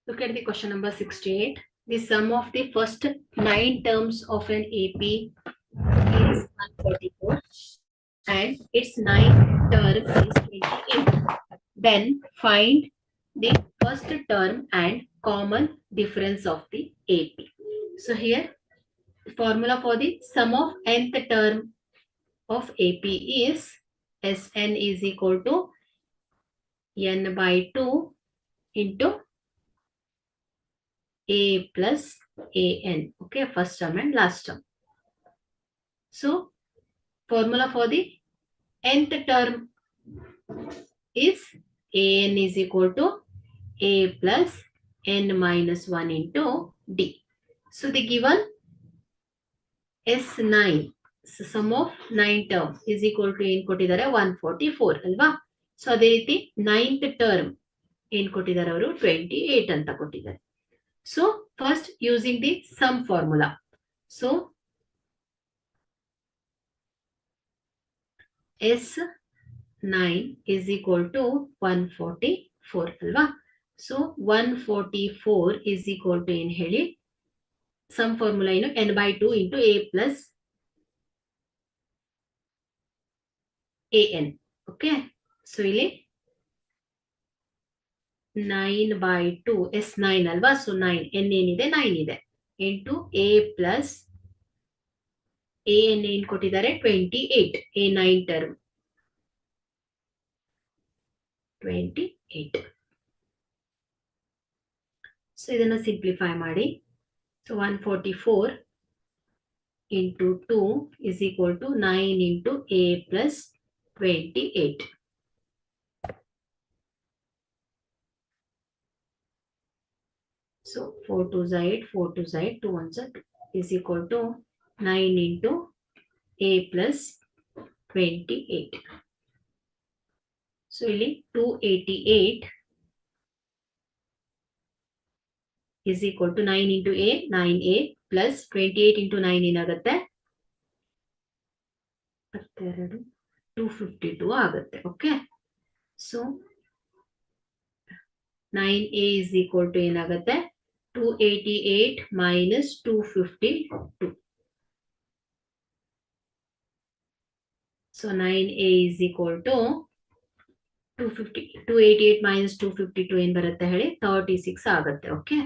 Look at the question number 68. The sum of the first 9 terms of an AP is 144 and its 9th term is 28. Then find the first term and common difference of the AP. So here the formula for the sum of nth term of AP is Sn is equal to n by 2 into A plus An. Okay, first term and last term. So formula for the nth term is An is equal to A plus n minus 1 into D. So the given S9, so sum of 9 term is equal to ಏನು ಕೊಟ್ಟಿದ್ದಾರೆ 144 ಅಲ್ವಾ. So ಅದೇ ರೀತಿ 9th term ಏನು ಕೊಟ್ಟಿದ್ದಾರೆ ಅವರು 28 ಅಂತ ಕೊಟ್ಟಿದ್ದಾರೆ. So first using the sum formula. So S9 is equal to 144 ಅಲ್ವಾ. So 144 is equal to ಏನು ಹೇಳಿ sum formula ಏನು n by 2 into A plus An. Okay. So ಇಲ್ಲಿ 9 by 2 S9 ಅಲ್ವಾ. ಸೊ 9 n ಏನಿದೆ 9 ಇದೆ ಇಂಟು A plus An ಏನು ಕೊಟ್ಟಿದ್ದಾರೆ 28 A9 ಟರ್ಮ್ 28. ಸೊ ಇದನ್ನ ಸಿಂಪ್ಲಿಫೈ ಮಾಡಿ. So 144 into 2 is equal to 9 into A plus 28. So 4 2 is 8, 4 2 is 8, 2 1 is equal to 9 into A plus 28. So ಇಲ್ಲಿ 288 is equal to 9 into A, 9A plus 28 into 9 ಏನಾಗುತ್ತೆ 252 ಆಗುತ್ತೆ. Okay. So 9A is equal to ಏನಾಗುತ್ತೆ 288 minus 252. So 9A is equal to 288 minus 252 ಏನ್ ಬರುತ್ತೆ ಹೇಳಿ 36 ಆಗುತ್ತೆ. Okay.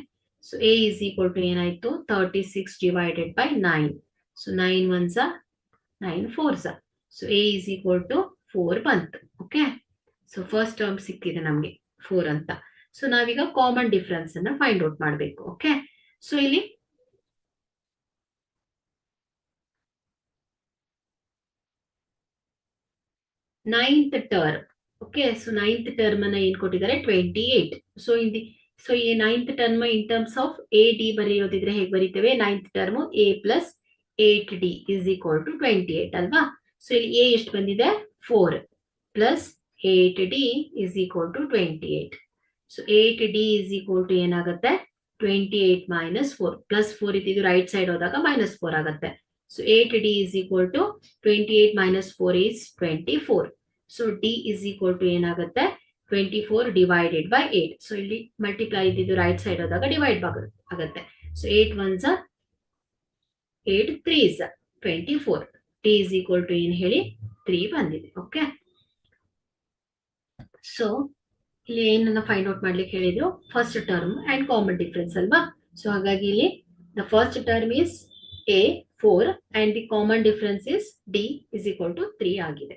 So A is equal to ಏನಾಯ್ತು 36 divided by 9. So 9 1s 9 4s. So A is equal to 4 ಬಂತು. Okay. So first term ಸಿಕ್ಕಿದೆ ನಮಗೆ 4 ಅಂತ. ಸೊ ನಾವೀಗ ಕಾಮನ್ ಡಿಫರೆನ್ಸ್ ಅನ್ನ ಫೈಂಡ್ ಔಟ್ ಮಾಡಬೇಕು. ಓಕೆ. ಸೊ ಇಲ್ಲಿ ninth term. Okay. So ninth term ಅನ್ನ ಏನ್ ಕೊಟ್ಟಿದ್ದಾರೆ 28. ಸೊ ಈ ninth term in terms of a d ಬರೆಯೋದಿದ್ರೆ ಹೇಗೆ ಬರೀತೇವೆ ninth term A plus 8D is equal to 28 ಅಲ್ವಾ. ಸೊ ಇಲ್ಲಿ A ಎಷ್ಟು ಬಂದಿದೆ 4 plus 8D is equal to 28. So 8D is equal to ಏನಾಗುತ್ತೆ 28 minus 4 plus 4 ಇದ್ದಿದ್ದು ರೈಟ್ ಸೈಡ್ ಹೋದಾಗ minus 4 ಆಗುತ್ತೆ. So 8D is equal to 28 minus 4 is 24. So D is equal to ಏನಾಗುತ್ತೆ 24 divided by 8. So ಇಲ್ಲಿ multiply ಇದ್ದಿದ್ದು right side ಹೋದಾಗ divide ಆಗುತ್ತೆ. So 8 1s 8 3s 24. T is equal to ಏನು ಹೇಳಿ 3 ಬಂದಿದೆ. ಓಕೆ. ಸೊ ಇಲ್ಲಿ ಏನನ್ನ ಫೈಂಡ್ ಔಟ್ ಮಾಡ್ಲಿಕ್ಕೆ ಹೇಳಿದ್ರು first term and common difference ಅಲ್ವಾ. ಸೊ ಹಾಗಾಗಿ ಇಲ್ಲಿ the first term is A 4 and the common difference is D is equal to 3 ಆಗಿದೆ.